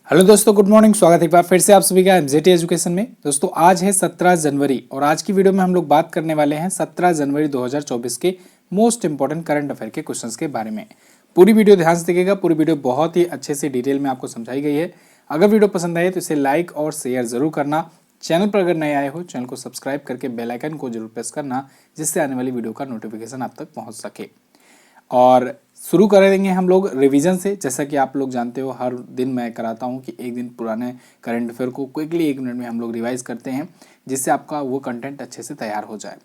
Hello दोस्तों, good morning. स्वागत है एक बार फिर से आप सभी का एमजेटी एजुकेशन में। दोस्तों आज है 17 जनवरी और आज की वीडियो में हम लोग बात करने वाले हैं 17 जनवरी 2024 के मोस्ट इंपॉर्टेंट करंट अफेयर के क्वेश्चंस के बारे में। पूरी वीडियो ध्यान से देखिएगा। पूरी वीडियो बहुत ही अच्छे से डिटेल में आपको समझाई गई है। अगर वीडियो पसंद आए तो इसे लाइक और शेयर जरूर करना। चैनल पर अगर नए आए हो चैनल को सब्सक्राइब करके बेल आइकन को जरूर प्रेस करना, जिससे आने वाली वीडियो का नोटिफिकेशन आप तक पहुँच सके। और शुरू करेंगे हम लोग रिवीजन से। जैसा कि आप लोग जानते हो, हर दिन मैं कराता हूं कि एक दिन पुराने करंट अफेयर को क्विकली 1 मिनट में हम लोग रिवाइज करते हैं, जिससे आपका वो कंटेंट अच्छे से तैयार हो जाए।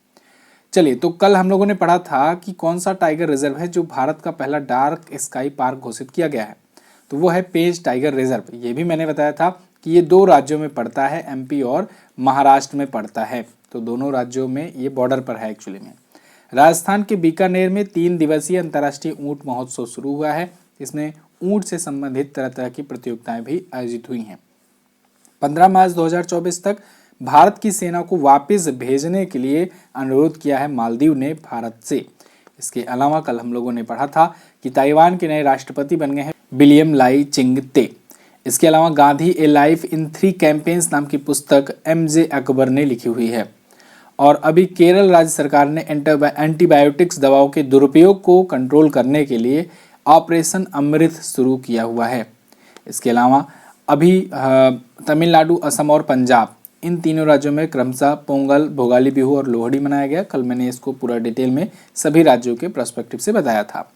चलिए, तो कल हम लोगों ने पढ़ा था कि कौन सा टाइगर रिजर्व है जो भारत का पहला डार्क स्काई पार्क घोषित किया गया है। तो वो है पेंच टाइगर रिजर्व। ये भी मैंने बताया था कि ये 2 राज्यों में पड़ता है, एमपी और महाराष्ट्र में पड़ता है। तो दोनों राज्यों में ये बॉर्डर पर है एक्चुअली में। राजस्थान के बीकानेर में 3 दिवसीय अंतर्राष्ट्रीय ऊंट महोत्सव शुरू हुआ है। इसमें ऊंट से संबंधित तरह तरह की प्रतियोगिताएं भी आयोजित हुई हैं। 15 मार्च 2024 तक भारत की सेना को वापस भेजने के लिए अनुरोध किया है मालदीव ने भारत से। इसके अलावा कल हम लोगों ने पढ़ा था कि ताइवान के नए राष्ट्रपति बन गए हैं विलियम लाई चिंगते। इसके अलावा गांधी ए लाइफ इन 3 कैंपेन्स नाम की पुस्तक एमजे अकबर ने लिखी हुई है। और अभी केरल राज्य सरकार ने एंटीबायोटिक्स दवाओं के दुरुपयोग को कंट्रोल करने के लिए ऑपरेशन अमृत शुरू किया हुआ है। इसके अलावा अभी तमिलनाडु, असम और पंजाब, इन तीनों राज्यों में क्रमशः पोंगल, भोगाली बिहू और लोहड़ी मनाया गया। कल मैंने इसको पूरा डिटेल में सभी राज्यों के पर्सपेक्टिव से बताया था।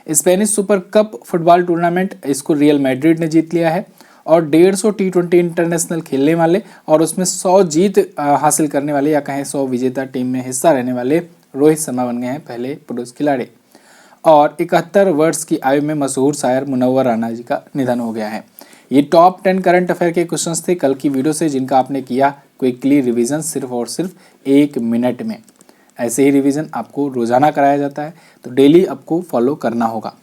Spanish super cup football tournament, इसको रियल मैड्रिड ने जीत लिया है। और 150 T20 इंटरनेशनल खेलने वाले और उसमें 100 जीत हासिल करने वाले, या कहें 100 विजेता टीम में हिस्सा रहने वाले रोहित शर्मा बन गए हैं पहले पुरुष खिलाड़ी। और 71 वर्ष की आयु में मशहूर शायर मुनव्वर राना जी का निधन हो गया है। ये टॉप 10 करंट अफेयर के क्वेश्चंस थे कल की वीडियो से, जिनका आपने किया क्विकली रिवीजन सिर्फ और सिर्फ 1 मिनट में। ऐसे ही रिवीजन आपको रोजाना कराया जाता है, तो डेली आपको फॉलो करना होगा।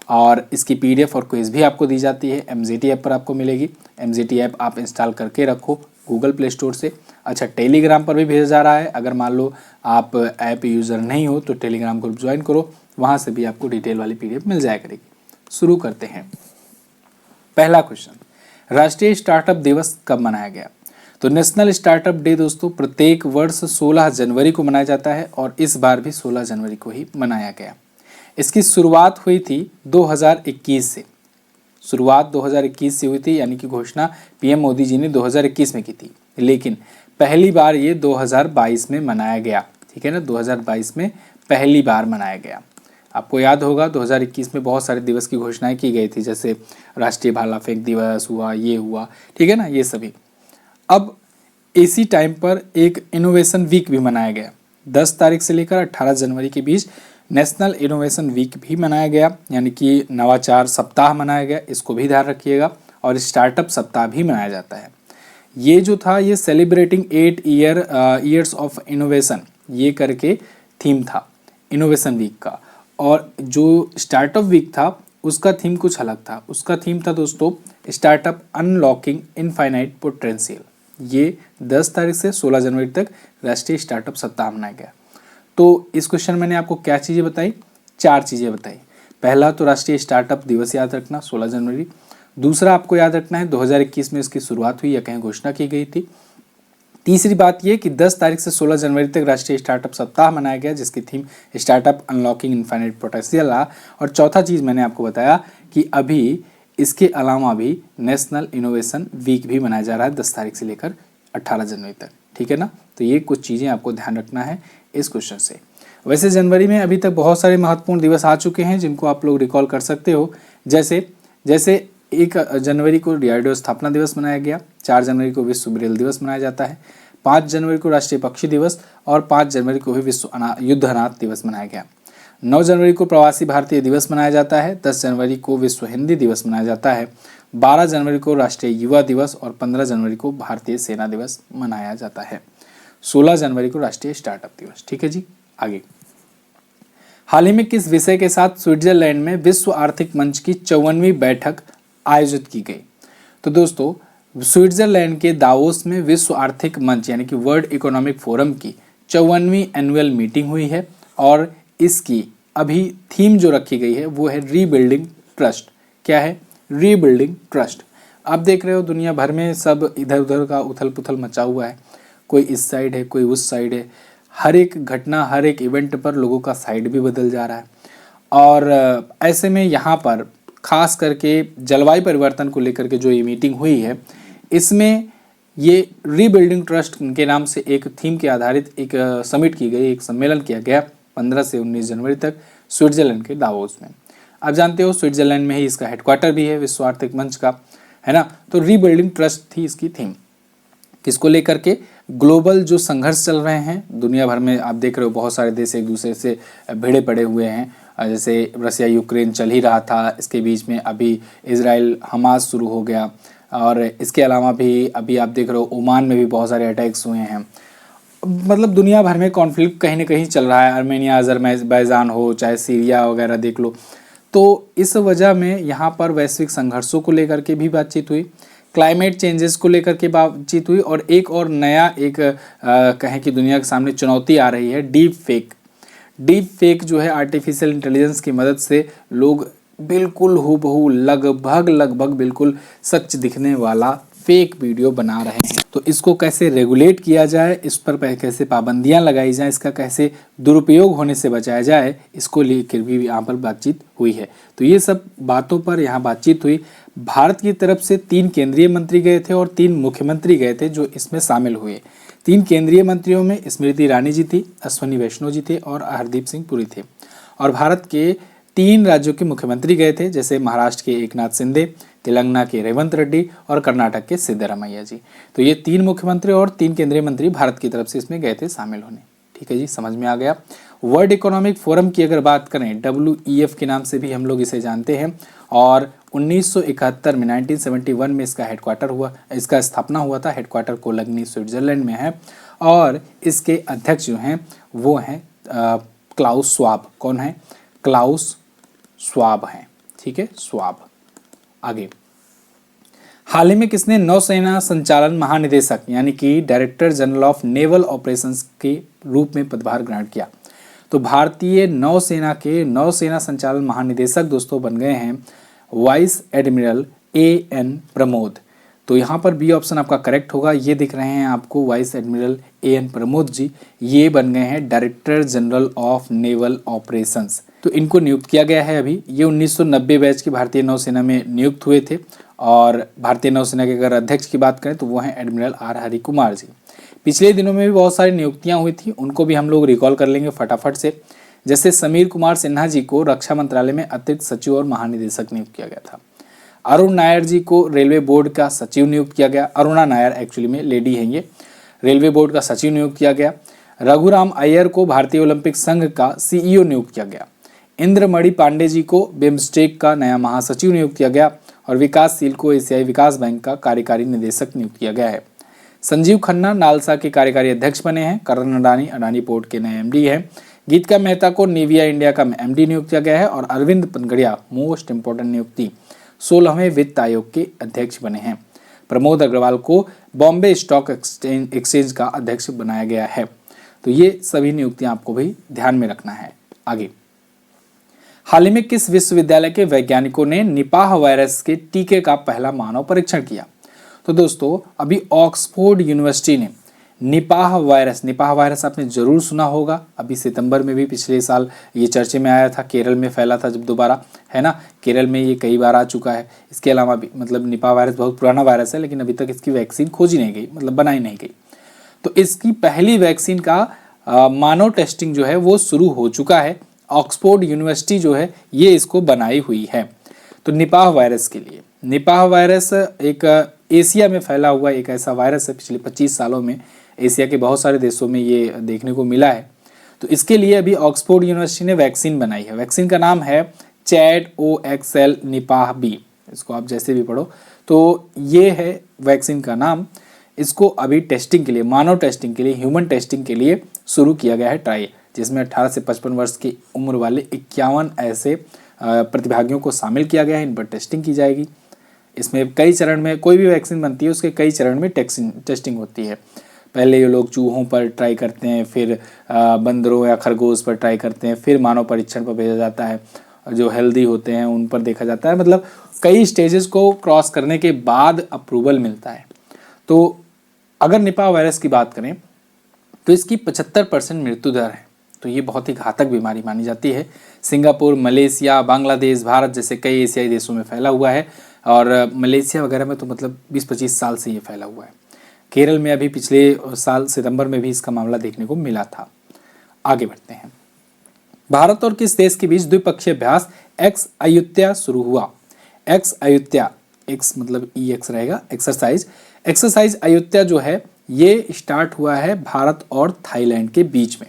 और इसकी पीडीएफ और क्विज भी आपको दी जाती है, एमजेटी ऐप पर आपको मिलेगी। एमजेटी ऐप आप इंस्टॉल करके रखो गूगल प्ले स्टोर से। अच्छा, टेलीग्राम पर भी भेजा जा रहा है। अगर मान लो आप ऐप यूज़र नहीं हो तो टेलीग्राम ग्रुप ज्वाइन करो, वहाँ से भी आपको डिटेल वाली पीडीएफ मिल जाया करेगी। शुरू करते हैं। पहला क्वेश्चन, राष्ट्रीय स्टार्टअप दिवस कब मनाया गया? तो नेशनल स्टार्टअप डे दोस्तों प्रत्येक वर्ष 16 जनवरी को मनाया जाता है, और इस बार भी 16 जनवरी को ही मनाया गया। इसकी शुरुआत हुई थी 2021 से। शुरुआत 2021 से हुई थी, यानी कि घोषणा पीएम मोदी जी ने 2021 में की थी, लेकिन पहली बार ये 2022 में मनाया गया। ठीक है ना, 2022 में पहली बार मनाया गया। आपको याद होगा 2021 में बहुत सारे दिवस की घोषणाएं की गई थी, जैसे राष्ट्रीय भाला फेंक दिवस हुआ, ये हुआ, ठीक है ना, ये सभी। अब इसी टाइम पर एक इनोवेशन वीक भी मनाया गया। 10 तारीख से लेकर 18 जनवरी के बीच नेशनल इनोवेशन वीक भी मनाया गया, यानी कि नवाचार सप्ताह मनाया गया। इसको भी ध्यान रखिएगा। और स्टार्टअप सप्ताह भी मनाया जाता है। ये जो था, ये सेलिब्रेटिंग 8 ईयर्स ऑफ इनोवेशन, ये करके थीम था इनोवेशन वीक का। और जो स्टार्टअप वीक था उसका थीम कुछ अलग था। उसका थीम था दोस्तों स्टार्टअप अनलॉकिंग इनफाइनाइट पोटेंशियल। ये 10 तारीख से 16 जनवरी तक राष्ट्रीय स्टार्टअप सप्ताह मनाया गया। तो इस क्वेश्चन मैंने आपको क्या चीज़ें बताई? 4 चीज़ें बताई। पहला तो राष्ट्रीय स्टार्टअप दिवस याद रखना, 16 जनवरी। दूसरा आपको याद रखना है 2021 में इसकी शुरुआत हुई या कहीं घोषणा की गई थी। तीसरी बात यह कि 10 तारीख से 16 जनवरी तक राष्ट्रीय स्टार्टअप सप्ताह मनाया गया, जिसकी theme startup unlocking infinite potential रहा। और चौथा चीज़ मैंने आपको बताया कि अभी इसके अलावा भी नेशनल इनोवेशन वीक भी मनाया जा रहा है 10 तारीख से लेकर 18 जनवरी तक। ठीक है ना, तो ये कुछ चीज़ें आपको ध्यान रखना है इस क्वेश्चन से। वैसे जनवरी में अभी तक बहुत सारे महत्वपूर्ण दिवस आ चुके हैं, जिनको आप लोग रिकॉल कर सकते हो। जैसे 1 जनवरी को डीआरडीओ स्थापना दिवस मनाया गया। 4 जनवरी को विश्व ब्रेल दिवस मनाया जाता है। 5 जनवरी को राष्ट्रीय पक्षी दिवस, और 5 जनवरी को भी विश्व युद्ध अनाथ दिवस मनाया गया। 9 जनवरी को प्रवासी भारतीय दिवस मनाया जाता है। 10 जनवरी को विश्व हिंदी दिवस मनाया जाता है। 12 जनवरी को राष्ट्रीय युवा दिवस, और 15 जनवरी को भारतीय सेना दिवस मनाया जाता है। 16 जनवरी को राष्ट्रीय स्टार्टअप दिवस। ठीक है जी, आगे। हाल ही में किस विषय के साथ स्विट्जरलैंड में विश्व आर्थिक मंच की 54वीं बैठक आयोजित की गई? तो दोस्तों स्विट्जरलैंड के दावोस में विश्व आर्थिक मंच यानी कि वर्ल्ड इकोनॉमिक फोरम की 54वीं एनुअल मीटिंग हुई है। और इसकी अभी थीम जो रखी गई है वो है रीबिल्डिंग ट्रस्ट। क्या है? Rebuilding trust. आप देख रहे हो दुनिया भर में सब इधर उधर का उथल पुथल मचा हुआ है, कोई इस साइड है कोई उस साइड है, हर एक घटना हर एक इवेंट पर लोगों का साइड भी बदल जा रहा है। और ऐसे में यहाँ पर खास करके जलवायु परिवर्तन को लेकर के जो ये मीटिंग हुई है, इसमें ये रीबिल्डिंग ट्रस्ट के नाम से एक थीम के आधारित एक समिट की गई, एक सम्मेलन किया गया 15 से 19 जनवरी तक स्विट्जरलैंड के दावोस में। आप जानते हो स्विट्जरलैंड में ही इसका हेडक्वार्टर भी है विश्व आर्थिक मंच का, है ना। तो रीबिल्डिंग ट्रस्ट थी इसकी थीम। किसको लेकर के? ग्लोबल जो संघर्ष चल रहे हैं दुनिया भर में, आप देख रहे हो बहुत सारे देश एक दूसरे से भिड़े पड़े हुए हैं। जैसे रसिया यूक्रेन चल ही रहा था, इसके बीच में अभी इजराइल हमास शुरू हो गया, और इसके अलावा भी अभी आप देख रहे हो ओमान में भी बहुत सारे अटैक्स हुए हैं। मतलब दुनिया भर में कॉन्फ्लिक्ट कहीं ना कहीं चल रहा है, आर्मेनिया अजरबैजान हो, चाहे सीरिया वगैरह देख लो। तो इस वजह में यहाँ पर वैश्विक संघर्षों को लेकर के भी बातचीत हुई, क्लाइमेट चेंजेस को लेकर के बातचीत हुई, और एक और नया एक कहें कि दुनिया के सामने चुनौती आ रही है, डीप फेक जो है आर्टिफिशियल इंटेलिजेंस की मदद से लोग बिल्कुल हूबहू लगभग बिल्कुल सच दिखने वाला फेक वीडियो बना रहे हैं। तो इसको कैसे रेगुलेट किया जाए, इस पर कैसे पाबंदियां लगाई जाए, इसका कैसे दुरुपयोग होने से बचाया जाए, इसको लेकर भी यहाँ पर बातचीत हुई है। तो ये सब बातों पर यहाँ बातचीत हुई। भारत की तरफ से 3 केंद्रीय मंत्री गए थे और 3 मुख्यमंत्री गए थे जो इसमें शामिल हुए। 3 केंद्रीय मंत्रियों में स्मृति ईरानी जी थी, अश्विनी वैष्णव जी थे और हरदीप सिंह पुरी थे। और भारत के 3 राज्यों के मुख्यमंत्री गए थे, जैसे महाराष्ट्र के एकनाथ शिंदे, तेलंगाना के रेवंत रेड्डी और कर्नाटक के सिद्धरामैया जी। तो ये 3 मुख्यमंत्री और 3 केंद्रीय मंत्री भारत की तरफ से इसमें गए थे शामिल होने। ठीक है जी, समझ में आ गया। वर्ल्ड इकोनॉमिक फोरम की अगर बात करें, WEF के नाम से भी हम लोग इसे जानते हैं, और 1971 में 1971 में इसका हेडक्वार्टर हुआ, इसका स्थापना हुआ था। हेडक्वार्टर कोलगनी स्विट्जरलैंड में है, और इसके अध्यक्ष जो हैं वो हैं क्लाउस स्वाब। कौन है? क्लाउस स्वाब हैं। ठीक है, स्वाब। आगे, हाल ही में किसने नौसेना संचालन महानिदेशक यानी कि director general of naval operations के रूप में पदभार ग्रहण किया? तो भारतीय नौसेना के नौसेना संचालन महानिदेशक दोस्तों बन गए हैं वाइस एडमिरल AN प्रमोद। तो यहाँ पर बी ऑप्शन आपका करेक्ट होगा। ये दिख रहे हैं आपको vice admiral AN Pramod ji, ये बन गए हैं director general of naval operations. तो इनको नियुक्त किया गया है अभी। ये 1990 बैच की भारतीय नौसेना में नियुक्त हुए थे, और भारतीय नौसेना के अगर अध्यक्ष की बात करें तो वो हैं एडमिरल R हरिकुमार जी। पिछले दिनों में भी बहुत सारी नियुक्तियां हुई थी, उनको भी हम लोग रिकॉल कर लेंगे फटाफट से। जैसे समीर कुमार सिन्हा जी को रक्षा मंत्रालय में अतिरिक्त सचिव और महानिदेशक नियुक्त किया गया था। अरुण नायर जी को रेलवे बोर्ड का सचिव नियुक्त किया गया। अरुणा नायर एक्चुअली में लेडी हैं, ये रेलवे बोर्ड का सचिव नियुक्त किया गया। रघुराम अय्यर को भारतीय ओलंपिक संघ का CEO नियुक्त किया गया। इंद्रमणि पांडे जी को बिम्स्टेक का नया महासचिव नियुक्त किया गया, और विकासशील को एशियाई विकास बैंक का कार्यकारी निदेशक नियुक्त किया गया है। संजीव खन्ना नालसा के कार्यकारी अध्यक्ष बने हैं। करण अडानी अडानी पोर्ट के नए MD हैं। गीतिका मेहता को निविया इंडिया का MD नियुक्त किया गया है, और अरविंद पनगड़िया मोस्ट इंपोर्टेंट नियुक्ति 16वें वित्त आयोग के अध्यक्ष बने हैं। प्रमोद अग्रवाल को बॉम्बे स्टॉक एक्सचेंज का अध्यक्ष बनाया गया है। तो ये सभी नियुक्तियां आपको भी ध्यान में रखना है। आगे, हाल ही में किस विश्वविद्यालय के वैज्ञानिकों ने निपाह वायरस के टीके का पहला मानव परीक्षण किया? तो दोस्तों अभी ऑक्सफोर्ड यूनिवर्सिटी ने निपाह वायरस आपने जरूर सुना होगा। अभी सितंबर में भी पिछले साल ये चर्चे में आया था, केरल में फैला था जब दोबारा, है ना। केरल में ये कई बार आ चुका है। इसके अलावा भी मतलब निपाह वायरस बहुत पुराना वायरस है, लेकिन अभी तक इसकी वैक्सीन खोजी नहीं गई, मतलब बनाई नहीं गई। तो इसकी पहली वैक्सीन का मानव टेस्टिंग जो है वो शुरू हो चुका है। ऑक्सफोर्ड यूनिवर्सिटी जो है ये इसको बनाई हुई है। तो निपाह वायरस के लिए, निपाह वायरस एक एशिया में फैला हुआ एक ऐसा वायरस है। पिछले 25 सालों में एशिया के बहुत सारे देशों में ये देखने को मिला है। तो इसके लिए अभी ऑक्सफोर्ड यूनिवर्सिटी ने वैक्सीन बनाई है। वैक्सीन का नाम है ChAd-O-XL निपाह बी, इसको आप जैसे भी पढ़ो। तो ये है वैक्सीन का नाम। इसको अभी टेस्टिंग के लिए, मानव टेस्टिंग के लिए, ह्यूमन टेस्टिंग के लिए शुरू किया गया है ट्रायल, जिसमें 18 से 55 वर्ष की उम्र वाले 51 ऐसे प्रतिभागियों को शामिल किया गया है। इन पर टेस्टिंग की जाएगी। इसमें कई चरण में, कोई भी वैक्सीन बनती है उसके कई चरण में टेस्टिंग होती है। पहले ये लोग चूहों पर ट्राई करते हैं, फिर बंदरों या खरगोश पर ट्राई करते हैं, फिर मानव परीक्षण पर भेजा जाता है। जो हेल्दी होते हैं उन पर देखा जाता है। मतलब कई स्टेजेस को क्रॉस करने के बाद अप्रूवल मिलता है। तो अगर निपा वायरस की बात करें तो इसकी 75% मृत्यु दर है, तो ये बहुत ही घातक बीमारी मानी जाती है। सिंगापुर, मलेशिया, बांग्लादेश, भारत जैसे कई एशियाई देशों में फैला हुआ है और मलेशिया वगैरह में तो मतलब 20-25 साल से ये फैला हुआ है। केरल में अभी पिछले साल सितंबर में भी इसका मामला देखने को मिला था। आगे बढ़ते हैं। भारत और किस देश के बीच द्विपक्षीय अभ्यास एक्स अयुत्या शुरू हुआ? एक्स अयुत्या, एक्स मतलब EX रहेगा, एक्सरसाइज अयुत्या जो है ये स्टार्ट हुआ है भारत और थाईलैंड के बीच में।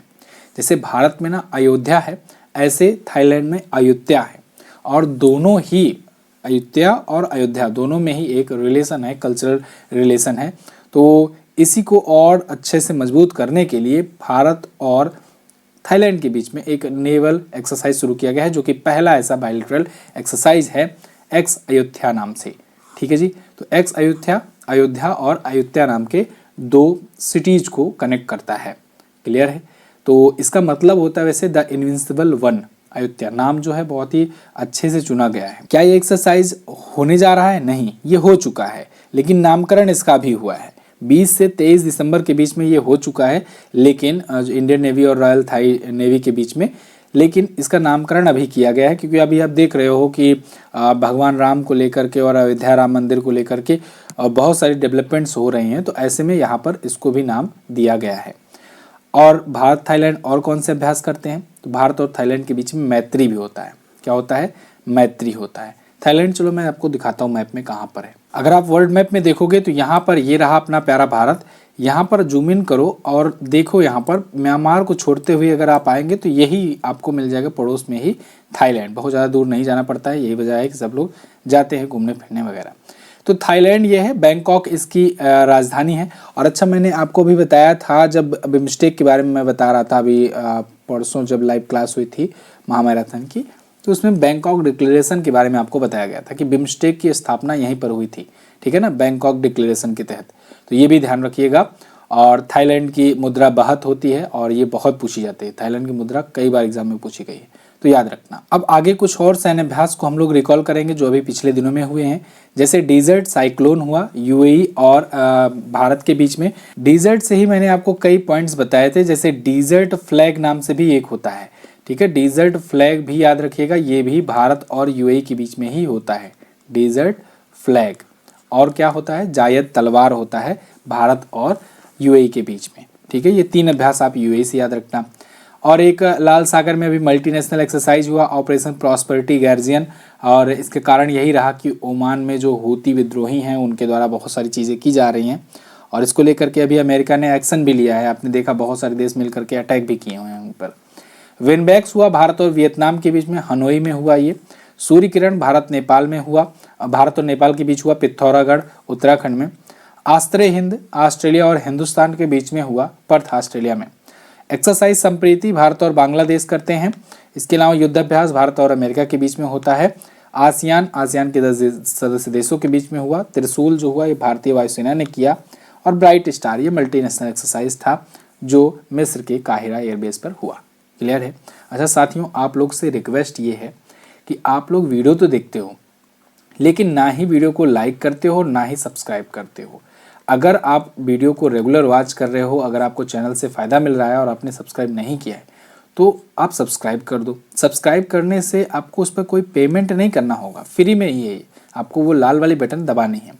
जैसे भारत में ना अयोध्या है, ऐसे थाईलैंड में अयुत्या है और दोनों ही अयुत्या और अयोध्या दोनों में ही एक रिलेशन है, कल्चरल रिलेशन है। तो इसी को और अच्छे से मजबूत करने के लिए भारत और थाईलैंड के बीच में एक नेवल एक्सरसाइज शुरू किया गया है, जो कि पहला ऐसा बायलैटरल एक्सरसाइज है एक्स अयोध्या नाम से। ठीक है जी। तो एक्स अयोध्या और अयोध्या नाम के दो सिटीज को कनेक्ट करता है। क्लियर है? तो इसका मतलब होता है वैसे द इनविंसिबल वन। अयोध्या नाम जो है बहुत ही अच्छे से चुना गया है। क्या ये एक्सरसाइज होने जा रहा है? नहीं, ये हो चुका है, लेकिन नामकरण इसका भी हुआ है। 20 से 23 दिसंबर के बीच में ये हो चुका है, लेकिन इंडियन नेवी और रॉयल थाई नेवी के बीच में, लेकिन इसका नामकरण अभी किया गया है क्योंकि अभी आप देख रहे हो कि भगवान राम को लेकर के और अयोध्या राम मंदिर को लेकर के बहुत सारी डेवलपमेंट्स हो रही हैं, तो ऐसे में यहाँ पर इसको भी नाम दिया गया है। और भारत थाईलैंड और कौन से अभ्यास करते हैं? तो भारत और थाईलैंड के बीच में मैत्री भी होता है। क्या होता है? मैत्री होता है। थाईलैंड, चलो मैं आपको दिखाता हूँ मैप में कहाँ पर है। अगर आप वर्ल्ड मैप में देखोगे तो यहाँ पर ये रहा अपना प्यारा भारत। यहाँ पर जूम इन करो और देखो, यहाँ पर म्यांमार को छोड़ते हुए अगर आप आएंगे तो यही आपको मिल जाएगा पड़ोस में ही थाईलैंड। बहुत ज़्यादा दूर नहीं जाना पड़ता है, यही वजह है कि सब लोग जाते हैं घूमने फिरने वगैरह। तो थाईलैंड ये है, बैंकॉक इसकी राजधानी है। और अच्छा, मैंने आपको भी बताया था जब बिम्स्टेक के बारे में मैं बता रहा था अभी परसों जब लाइव क्लास हुई थी महामैराथन की, तो उसमें बैंकॉक डिक्लेरेशन के बारे में आपको बताया गया था कि बिम्स्टेक की स्थापना यहीं पर हुई थी। ठीक है ना, बैंकॉक डिक्लेरेशन के तहत। तो ये भी ध्यान रखिएगा। और थाईलैंड की मुद्रा बाहत होती है और ये बहुत पूछी जाती है। थाईलैंड की मुद्रा कई बार एग्जाम में पूछी गई है, तो याद रखना। अब आगे कुछ और सैन्य अभ्यास को हम लोग रिकॉल करेंगे जो अभी पिछले दिनों में हुए हैं। जैसे डेजर्ट साइक्लोन हुआ यूएई और भारत के बीच में। डेजर्ट से ही मैंने आपको कई पॉइंट्स बताए थे, जैसे डेजर्ट फ्लैग नाम से भी एक होता है। ठीक है, डेजर्ट फ्लैग भी याद रखिएगा, ये भी भारत और यूएई के बीच में ही होता है, डेजर्ट फ्लैग। और क्या होता है? जायद तलवार होता है भारत और यूएई के बीच में। ठीक है, ये 3 अभ्यास आप यूएई से याद रखना। और एक लाल सागर में अभी मल्टीनेशनल एक्सरसाइज हुआ, ऑपरेशन प्रॉस्पेरिटी गार्जियन, और इसके कारण यही रहा कि ओमान में जो हूती विद्रोही हैं उनके द्वारा बहुत सारी चीज़ें की जा रही हैं और इसको लेकर के अभी अमेरिका ने एक्शन भी लिया है। आपने देखा बहुत सारे देश मिलकर के अटैक भी किए हुए हैं उन पर। विनबैक्स हुआ भारत और वियतनाम के बीच में, हनोई में हुआ ये। सूर्य किरण भारत नेपाल में हुआ, भारत और नेपाल के बीच हुआ पिथौरागढ़ उत्तराखंड में। आस्त्रे हिंद ऑस्ट्रेलिया और हिंदुस्तान के बीच में हुआ पर्थ ऑस्ट्रेलिया में। एक्सरसाइज संप्रीति भारत और बांग्लादेश करते हैं। इसके अलावा युद्धाभ्यास भारत और अमेरिका के बीच में होता है। आसियान के 10 सदस्य देशों के बीच में हुआ। त्रिशूल जो हुआ ये भारतीय वायुसेना ने किया। और ब्राइट स्टार ये मल्टीनेशनल एक्सरसाइज था जो मिस्र के काहिरा एयरबेस पर हुआ। क्लियर है? अच्छा साथियों, आप लोग से रिक्वेस्ट ये है कि आप लोग वीडियो तो देखते हो लेकिन ना ही वीडियो को लाइक करते हो ना ही सब्सक्राइब करते हो। अगर आप वीडियो को रेगुलर वॉच कर रहे हो, अगर आपको चैनल से फ़ायदा मिल रहा है और आपने सब्सक्राइब नहीं किया है तो आप सब्सक्राइब कर दो। सब्सक्राइब करने से आपको उस पर कोई पेमेंट नहीं करना होगा, फ्री में ही है, आपको वो लाल वाली बटन दबानी है।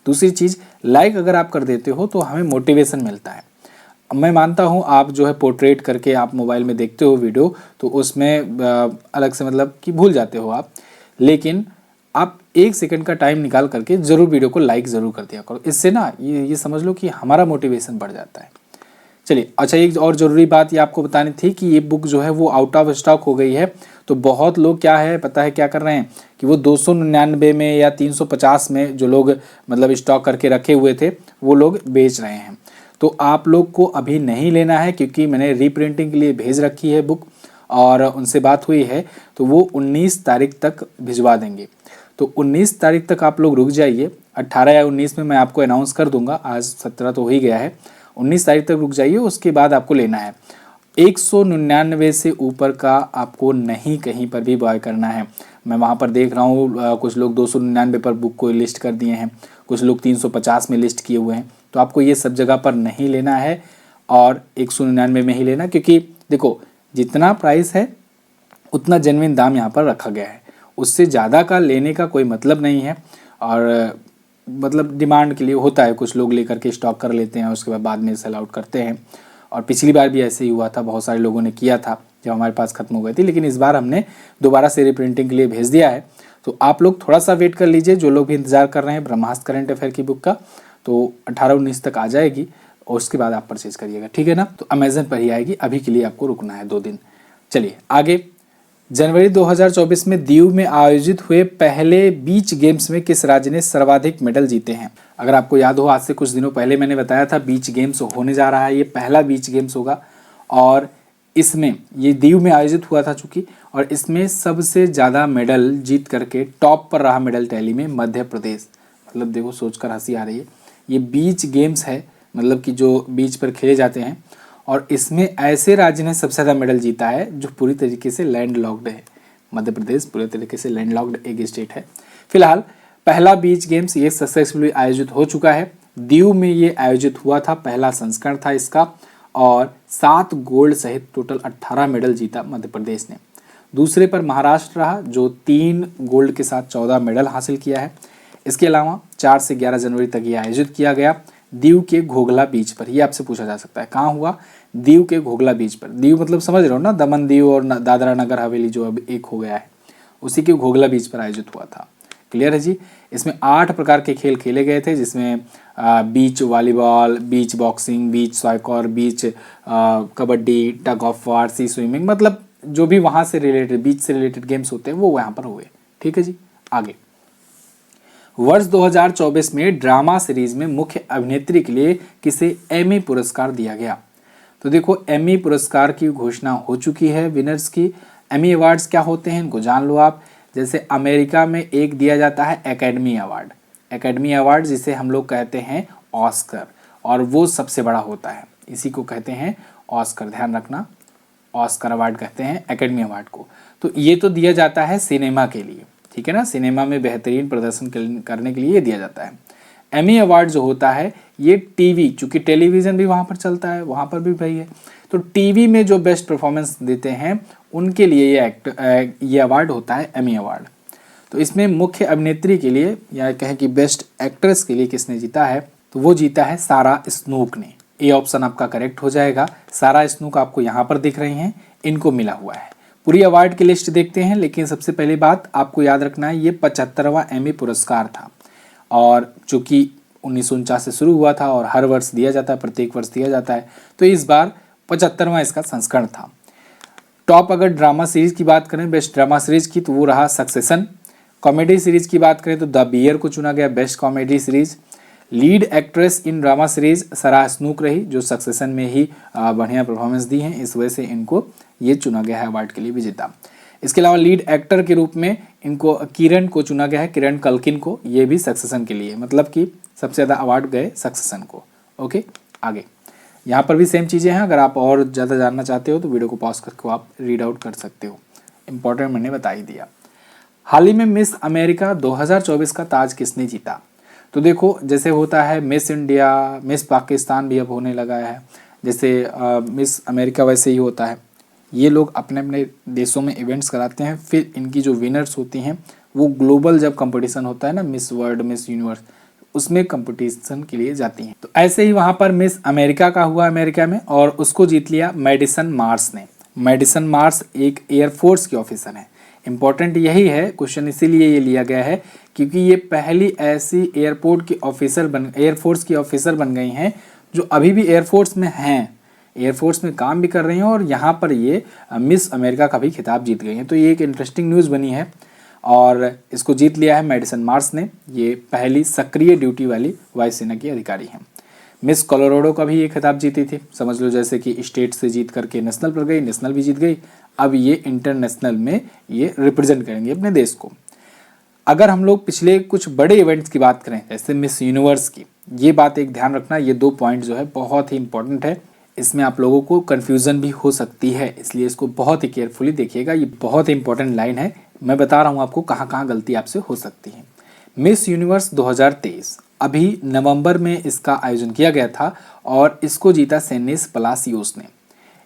दूसरी चीज़, लाइक अगर आप कर देते हो तो हमें मोटिवेशन मिलता है। मैं मानता हूँ आप जो है पोर्ट्रेट करके आप मोबाइल में देखते हो वीडियो, तो उसमें अलग से मतलब कि भूल जाते हो आप, लेकिन आप 1 सेकंड का टाइम निकाल करके ज़रूर वीडियो को लाइक ज़रूर कर दिया करो। इससे ना ये समझ लो कि हमारा मोटिवेशन बढ़ जाता है। चलिए, अच्छा एक और ज़रूरी बात ये आपको बतानी थी कि ये बुक जो है वो आउट ऑफ स्टॉक हो गई है। तो बहुत लोग क्या है पता है क्या कर रहे हैं कि वो 299 में या 350 में जो लोग मतलब स्टॉक करके रखे हुए थे वो लोग बेच रहे हैं। तो आप लोग को अभी नहीं लेना है क्योंकि मैंने रीप्रिंटिंग के लिए भेज रखी है बुक और उनसे बात हुई है, तो वो 19 तारीख तक भिजवा देंगे। तो 19 तारीख तक आप लोग रुक जाइए। 18 या 19 में मैं आपको अनाउंस कर दूंगा, आज 17 तो हो ही गया है। 19 तारीख तक रुक जाइए, उसके बाद आपको लेना है। 199 से ऊपर का आपको नहीं कहीं पर भी बाय करना है। मैं वहाँ पर देख रहा हूँ कुछ लोग 299 पर बुक को लिस्ट कर दिए हैं, कुछ लोग 350 में लिस्ट किए हुए हैं। तो आपको ये सब जगह पर नहीं लेना है और 199 में ही लेना, क्योंकि देखो जितना प्राइस है उतना जेन्युइन दाम यहाँ पर रखा गया है, उससे ज़्यादा का लेने का कोई मतलब नहीं है। और मतलब डिमांड के लिए होता है, कुछ लोग लेकर के स्टॉक कर लेते हैं, उसके बाद में सेल आउट करते हैं। और पिछली बार भी ऐसे ही हुआ था, बहुत सारे लोगों ने किया था जब हमारे पास खत्म हो गई थी, लेकिन इस बार हमने दोबारा से रिप्रिंटिंग के लिए भेज दिया है। तो आप लोग थोड़ा सा वेट कर लीजिए, जो लोग भी इंतजार कर रहे हैं ब्रह्मास्त्र करंट अफेयर की बुक का, तो 18-19 तक आ जाएगी और उसके बाद आप परचेज करिएगा, ठीक है ना। तो अमेजन पर ही आएगी, अभी के लिए आपको रुकना है 2 दिन। चलिए आगे। जनवरी 2024 में दीव में आयोजित हुए पहले बीच गेम्स में किस राज्य ने सर्वाधिक मेडल जीते हैं? अगर आपको याद हो, आज से कुछ दिनों पहले मैंने बताया था बीच गेम्स होने जा रहा है, ये पहला बीच गेम्स होगा और इसमें ये दीव में आयोजित हुआ था चूंकि, और इसमें सबसे ज़्यादा मेडल जीत करके टॉप पर रहा मेडल टैली में मध्य प्रदेश। मतलब देखो, सोचकर हंसी आ रही है, ये बीच गेम्स है, मतलब कि जो बीच पर खेले जाते हैं, और इसमें ऐसे राज्य ने सबसे ज़्यादा मेडल जीता है जो पूरी तरीके से लैंड लॉक्ड है। मध्य प्रदेश पूरी तरीके से लैंड लॉक्ड एक स्टेट है। फिलहाल पहला बीच गेम्स ये सक्सेसफुली आयोजित हो चुका है, दीव में ये आयोजित हुआ था, पहला संस्करण था इसका, और 7 गोल्ड सहित टोटल 18 मेडल जीता मध्य प्रदेश ने। दूसरे पर महाराष्ट्र रहा, जो 3 गोल्ड के साथ 14 मेडल हासिल किया है। इसके अलावा 4 से 11 जनवरी तक ये आयोजित किया गया दीव के घोघला बीच पर। ये आपसे पूछा जा सकता है कहाँ हुआ? दीव के घोघला बीच पर। दीव मतलब समझ रहे हो ना, दमन दीव और दादरा नगर हवेली जो अब एक हो गया है, उसी के घोघला बीच पर आयोजित हुआ था। क्लियर है जी। इसमें 8 प्रकार के खेल खेले गए थे, जिसमें beach volleyball, beach boxing, beach soccer, beach kabaddi, tug of war, sea swimming, मतलब जो भी वहाँ से रिलेटेड बीच से रिलेटेड गेम्स होते हैं वो यहाँ पर हुए। ठीक है जी। आगे, वर्ष 2024 में ड्रामा सीरीज में मुख्य अभिनेत्री के लिए किसे एमी पुरस्कार दिया गया? तो देखो, एमी पुरस्कार की घोषणा हो चुकी है विनर्स की। एमी अवार्ड्स क्या होते हैं इनको जान लो आप। जैसे अमेरिका में एक दिया जाता है एकेडमी अवार्ड, एकेडमी अवार्ड जिसे हम लोग कहते हैं ऑस्कर, और वो सबसे बड़ा होता है, इसी को कहते हैं ऑस्कर, ध्यान रखना, ऑस्कर अवार्ड कहते हैं एकेडमी अवार्ड को। तो ये तो दिया जाता है सिनेमा के लिए, ठीक है ना, सिनेमा में बेहतरीन प्रदर्शन करने के लिए दिया जाता है। एमी अवार्ड जो होता है ये टीवी, चूंकि टेलीविज़न भी वहाँ पर चलता है, वहाँ पर भी भाई है, तो टीवी में जो बेस्ट परफॉर्मेंस देते हैं उनके लिए ये अवार्ड होता है एमी अवार्ड। तो इसमें मुख्य अभिनेत्री के लिए या कहें कि बेस्ट एक्ट्रेस के लिए किसने जीता है? तो वो जीता है सारा स्नूक ने। ए ऑप्शन आपका करेक्ट हो जाएगा। सारा स्नूक आपको यहाँ पर दिख रही हैं, इनको मिला हुआ है। पूरी अवार्ड की लिस्ट देखते हैं, लेकिन सबसे पहली बात आपको याद रखना है, ये 75वां एमी पुरस्कार था, और चूंकि 1949 से शुरू हुआ था और हर वर्ष दिया जाता है, प्रत्येक वर्ष दिया जाता है, तो इस बार 75वां इसका संस्करण था। टॉप अगर ड्रामा सीरीज की बात करें, बेस्ट ड्रामा सीरीज की, तो वो रहा सक्सेशन। कॉमेडी सीरीज की बात करें तो द बियर को चुना गया best comedy series. Lead actress in drama series सारा स्नूक रही, जो सक्सेशन में ही बढ़िया परफॉर्मेंस दी है, इस वजह से इनको ये चुना गया है अवार्ड के लिए विजेता। इसके अलावा लीड एक्टर के रूप में इनको किरण को चुना गया है, किरण कल्किन को, ये भी सक्सेशन के लिए, मतलब कि सबसे ज़्यादा अवार्ड गए सक्सेशन को। ओके, आगे यहाँ पर भी सेम चीज़ें हैं, अगर आप और ज़्यादा जानना चाहते हो तो वीडियो को पॉज करके आप रीड आउट कर सकते हो, इंपॉर्टेंट मैंने बता ही दिया। हाल ही में मिस अमेरिका 2024 का ताज किसने जीता? तो देखो, जैसे होता है मिस इंडिया, मिस पाकिस्तान भी अब होने लगा है, जैसे मिस अमेरिका वैसे ही होता है। ये लोग अपने अपने देशों में इवेंट्स कराते हैं, फिर इनकी जो विनर्स होती हैं वो ग्लोबल जब कंपटीशन होता है ना, मिस वर्ल्ड, मिस यूनिवर्स, उसमें कंपटीशन के लिए जाती हैं। तो ऐसे ही वहाँ पर मिस अमेरिका का हुआ अमेरिका में, और उसको जीत लिया मेडिसन मार्स ने। मेडिसन मार्स एक एयरफोर्स की ऑफिसर है। इंपॉर्टेंट यही है क्वेश्चन, इसीलिए ये लिया गया है क्योंकि ये पहली ऐसी एयरपोर्ट की एयरफोर्स की ऑफिसर बन गई हैं जो अभी भी एयरफोर्स में हैं, एयरफोर्स में काम भी कर रही हैं, और यहाँ पर ये मिस अमेरिका का भी खिताब जीत गई हैं। तो ये एक इंटरेस्टिंग न्यूज़ बनी है, और इसको जीत लिया है मेडिसन मार्स ने। ये पहली सक्रिय ड्यूटी वाली वायुसेना की अधिकारी हैं। मिस कोलोराडो का भी ये खिताब जीती थी, समझ लो जैसे कि स्टेट से जीत करके नेशनल पर गई, नेशनल भी जीत गई, अब ये इंटरनेशनल में ये रिप्रेजेंट करेंगे अपने देश को। अगर हम लोग पिछले कुछ बड़े इवेंट्स की बात करें, जैसे मिस यूनिवर्स की, ये बात एक ध्यान रखना, ये 2 पॉइंट जो है बहुत ही इंपॉर्टेंट है, इसमें आप लोगों को कन्फ्यूज़न भी हो सकती है, इसलिए इसको बहुत ही केयरफुली देखिएगा। ये बहुत ही इंपॉर्टेंट लाइन है, मैं बता रहा हूँ आपको कहाँ कहाँ गलती आपसे हो सकती है। मिस यूनिवर्स 2023 अभी नवंबर में इसका आयोजन किया गया था और इसको जीता सेनेस पलासियोस ने।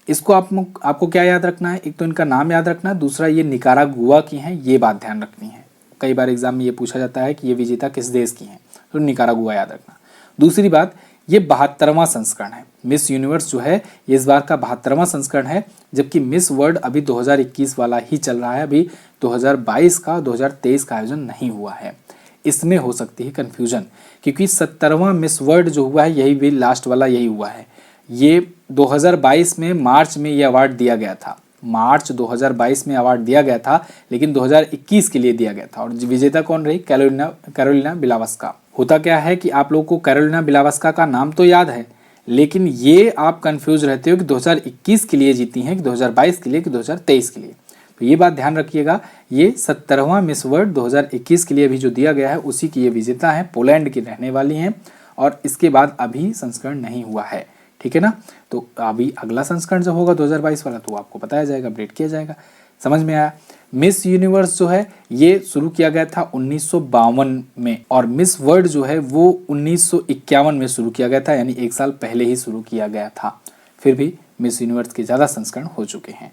इसको आपको क्या याद रखना है, एक तो इनका नाम याद रखना है, दूसरा ये निकारागुआ की हैं, ये बात ध्यान रखनी है। कई बार एग्जाम में ये पूछा जाता है कि ये विजेता किस देश की हैं, तो निकारागुआ याद रखना। दूसरी बात, ये 72वां संस्करण है। मिस यूनिवर्स जो है ये इस बार का 72वां संस्करण है, जबकि मिस वर्ल्ड अभी 2021 वाला ही चल रहा है। अभी 2022 का 2023 का आयोजन नहीं हुआ है। इसमें हो सकती है कन्फ्यूजन, क्योंकि 70वां मिस वर्ल्ड जो हुआ है यही भी लास्ट वाला यही हुआ है। ये 2022 में मार्च में ये अवार्ड दिया गया था, मार्च 2022 में अवार्ड दिया गया था, लेकिन 2021 के लिए दिया गया था। और विजेता कौन रही? Carolina Bielawska. होता क्या है कि आप लोगों को कैरोलिना बिलावस्का का नाम तो याद है, लेकिन ये आप कंफ्यूज रहते हो कि 2021 के लिए जीती हैं कि 2022 के लिए कि 2023 के लिए। तो ये बात ध्यान रखिएगा, ये 70वां मिस वर्ल्ड 2021 के लिए भी जो दिया गया है उसी की ये विजेता हैं, पोलैंड की रहने वाली हैं, और इसके बाद अभी संस्करण नहीं हुआ है, ठीक है ना। तो अभी अगला संस्करण जो होगा 2022 वाला तो आपको बताया जाएगा, अपडेट किया जाएगा। समझ में आया? मिस यूनिवर्स जो है ये शुरू किया गया था 1952 में, और मिस वर्ल्ड जो है वो 1951 में शुरू किया गया था, यानी एक साल पहले ही शुरू किया गया था। फिर भी मिस यूनिवर्स के ज़्यादा संस्करण हो चुके हैं।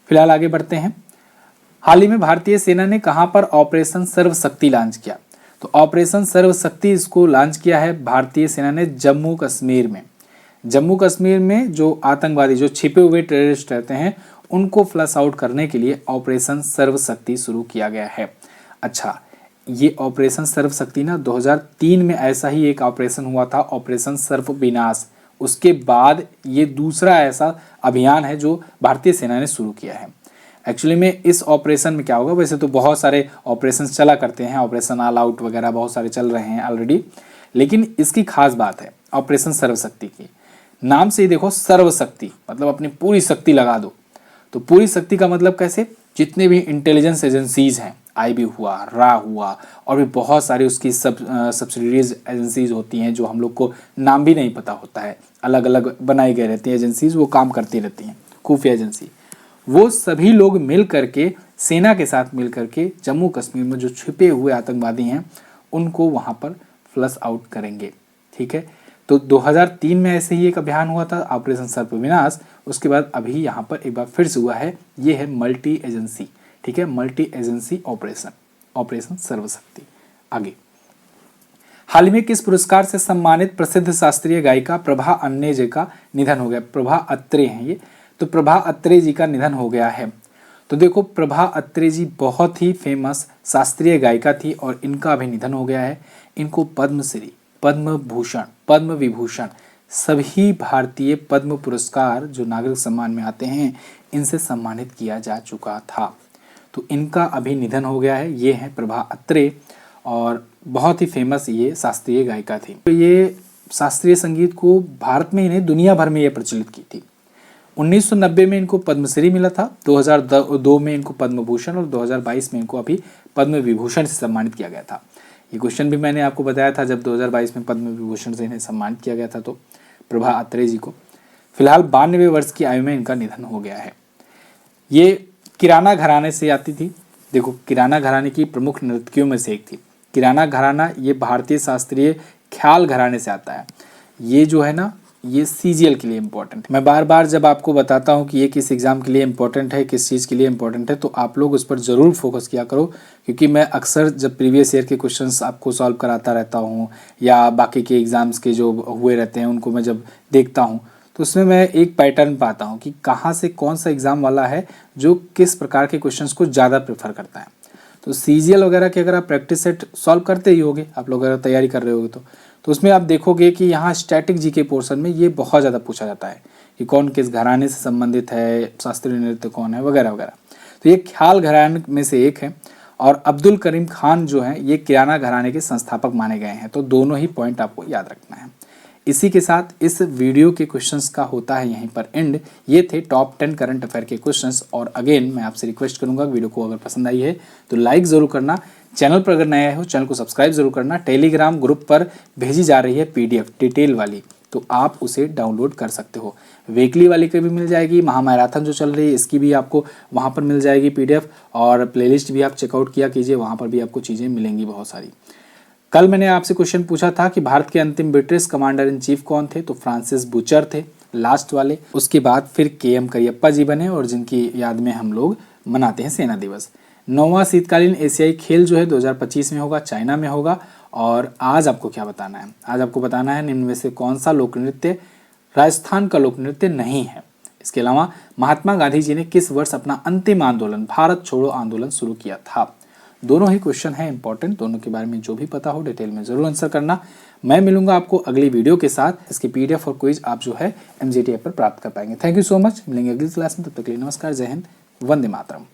फिलहाल आगे बढ़ते हैं। हाल ही में भारतीय सेना ने कहां पर ऑपरेशन सर्वशक्ति लॉन्च किया? तो ऑपरेशन सर्वशक्ति इसको लॉन्च किया है भारतीय सेना ने जम्मू कश्मीर में। जम्मू कश्मीर में जो आतंकवादी, जो छिपे हुए टेररिस्ट रहते हैं, उनको फ्लश आउट करने के लिए ऑपरेशन सर्वशक्ति शुरू किया गया है। अच्छा, ये ऑपरेशन सर्वशक्ति ना 2003 में ऐसा ही एक ऑपरेशन हुआ था, ऑपरेशन सर्व विनाश। उसके बाद ये दूसरा ऐसा अभियान है जो भारतीय सेना ने शुरू किया है। एक्चुअली में इस ऑपरेशन में क्या होगा, वैसे तो बहुत सारे ऑपरेशन चला करते हैं, ऑपरेशन ऑल आउट वगैरह बहुत सारे चल रहे हैं ऑलरेडी, लेकिन इसकी खास बात है ऑपरेशन सर्वशक्ति की। नाम से ही देखो, सर्वशक्ति मतलब अपनी पूरी शक्ति लगा दो। तो पूरी शक्ति का मतलब कैसे? जितने भी इंटेलिजेंस एजेंसीज हैं, आईबी हुआ, रा हुआ, और भी बहुत सारी उसकी सब्सिडीज एजेंसीज होती हैं जो हम लोग को नाम भी नहीं पता होता है, अलग अलग बनाई गई रहती हैं एजेंसीज, वो काम करती रहती हैं, खुफिया एजेंसी। वो सभी लोग मिल करके, सेना के साथ मिल करके जम्मू कश्मीर में जो छिपे हुए आतंकवादी हैं उनको वहाँ पर फ्लश आउट करेंगे, ठीक है। तो 2003 में ऐसे ही एक अभियान हुआ था, ऑपरेशन सर्व विनाश। उसके बाद अभी यहाँ पर एक बार फिर से हुआ है, ये है मल्टी एजेंसी, ठीक है, मल्टी एजेंसी ऑपरेशन, ऑपरेशन सर्वशक्ति। आगे, हाल ही में किस पुरस्कार से सम्मानित प्रसिद्ध शास्त्रीय गायिका प्रभा अन्ने जी का निधन हो गया? प्रभा अत्रे हैं ये, तो प्रभा अत्रे जी का निधन हो गया है। तो देखो, प्रभा अत्रे जी बहुत ही फेमस शास्त्रीय गायिका थी और इनका अभी निधन हो गया है। इनको पद्मश्री, पद्म भूषण, पद्म विभूषण, सभी भारतीय पद्म पुरस्कार जो नागरिक सम्मान में आते हैं इनसे सम्मानित किया जा चुका था। तो इनका अभी निधन हो गया है। ये हैं प्रभा अत्रे, और बहुत ही फेमस ये शास्त्रीय गायिका थी। तो ये शास्त्रीय संगीत को भारत में ही नहीं दुनिया भर में ये प्रचलित की थी। 1990 में इनको पद्मश्री मिला था, 2002 में इनको पद्म भूषण, और 2022 में इनको अभी पद्म विभूषण से सम्मानित किया गया था। ये क्वेश्चन भी मैंने आपको बताया था जब 2022 में पद्म विभूषण से इन्हें सम्मानित किया गया था, तो प्रभा अत्रे जी को। फिलहाल 92 वर्ष की आयु में इनका निधन हो गया है। ये किराना घराने से आती थी। देखो, किराना घराने की प्रमुख नर्तकियों में से एक थी। किराना घराना ये भारतीय शास्त्रीय ख्याल घराने से आता है। ये जो है ना, ये सीजीएल के लिए इम्पोर्टेंट है। मैं बार बार जब आपको बताता हूँ कि ये किस एग्ज़ाम के लिए इम्पोर्टेंट है, किस चीज़ के लिए इम्पोर्टेंट है, तो आप लोग उस पर ज़रूर फोकस किया करो, क्योंकि मैं अक्सर जब प्रीवियस ईयर के क्वेश्चंस आपको सॉल्व कराता रहता हूँ या बाकी के एग्ज़ाम्स के जो हुए रहते हैं उनको मैं जब देखता हूँ, तो उसमें मैं एक पैटर्न पाता हूँ कि कहाँ से कौन सा एग्ज़ाम वाला है जो किस प्रकार के क्वेश्चंस को ज़्यादा प्रेफर करता है। तो सीजीएल वगैरह के अगर आप प्रैक्टिस सेट सॉल्व करते ही होगे, आप लोग अगर तैयारी कर रहे होगे तो उसमें आप देखोगे कि यहाँ स्टैटिक जीके पोर्शन में ये बहुत ज़्यादा पूछा जाता है कि कौन किस घराने से संबंधित है, शास्त्रीय नृत्य कौन है, वगैरह वगैरह। तो ये ख्याल घराने में से एक है, और अब्दुल करीम खान जो हैं ये किराना घराने के संस्थापक माने गए हैं। तो दोनों ही पॉइंट आपको याद रखना है। इसी के साथ इस वीडियो के क्वेश्चंस का होता है यहीं पर एंड। ये थे टॉप 10 करंट अफेयर के क्वेश्चंस। और अगेन मैं आपसे रिक्वेस्ट करूंगा, वीडियो को अगर पसंद आई है तो लाइक ज़रूर करना, चैनल पर अगर नया हो चैनल को सब्सक्राइब जरूर करना। टेलीग्राम ग्रुप पर भेजी जा रही है पीडीएफ डिटेल वाली, तो आप उसे डाउनलोड कर सकते हो। वीकली वाली की भी मिल जाएगी, महामैराथन जो चल रही है इसकी भी आपको वहाँ पर मिल जाएगी PDF, और प्लेलिस्ट भी आप चेकआउट किया कीजिए, वहाँ पर भी आपको चीज़ें मिलेंगी बहुत सारी। कल मैंने आपसे क्वेश्चन पूछा था कि भारत के अंतिम ब्रिटिश कमांडर इन चीफ कौन थे, तो फ्रांसिस बुचर थे लास्ट वाले। उसके बाद फिर KM करियप्पा जी बने, और जिनकी याद में हम लोग मनाते हैं सेना दिवस। 9वां शीतकालीन एशियाई खेल जो है 2025 में होगा, चाइना में होगा। और आज आपको क्या बताना है, आज आपको बताना है निम्न में से कौन सा लोक नृत्य राजस्थान का लोक नृत्य नहीं है। इसके अलावा महात्मा गांधी जी ने किस वर्ष अपना अंतिम आंदोलन भारत छोड़ो आंदोलन शुरू किया था। दोनों ही क्वेश्चन है इंपॉर्टेंट, दोनों के बारे में जो भी पता हो डिटेल में जरूर आंसर करना। मैं मिलूंगा आपको अगली वीडियो के साथ। इसकी PDF और क्विज आप जो है MGT ऐप पर प्राप्त कर पाएंगे। थैंक यू सो मच, मिलेंगे अगली क्लास में, तब तक के लिए नमस्कार, जय हिंद, वंदे मातरम।